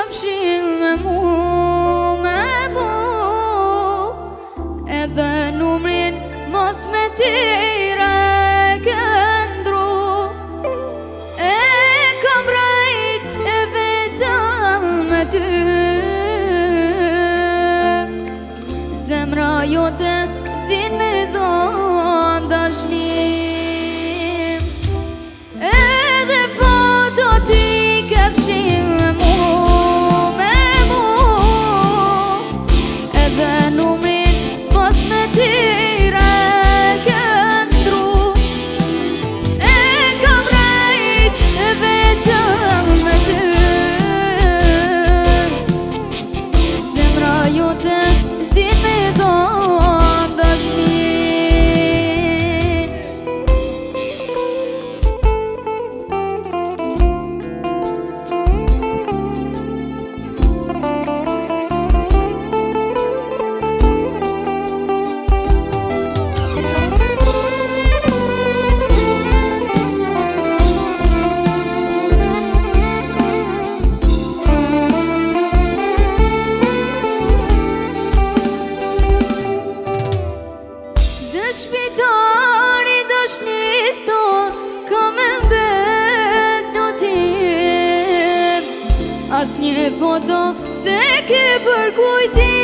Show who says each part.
Speaker 1: fshil me mu me bu, edhe numrin mos me tira e këndru. E kam rajt e vetëm me ty, zemra jote zin me dhon dashnim. Edhe foto ti ke fshil me mu edhe numrin mos me tira e këndru. E kam rajt e vetëm me ty, zemra jote s'din me dhon dashnim. Shpitari dashnis ton ka me mbet notim, as një foto se ke për kujtim.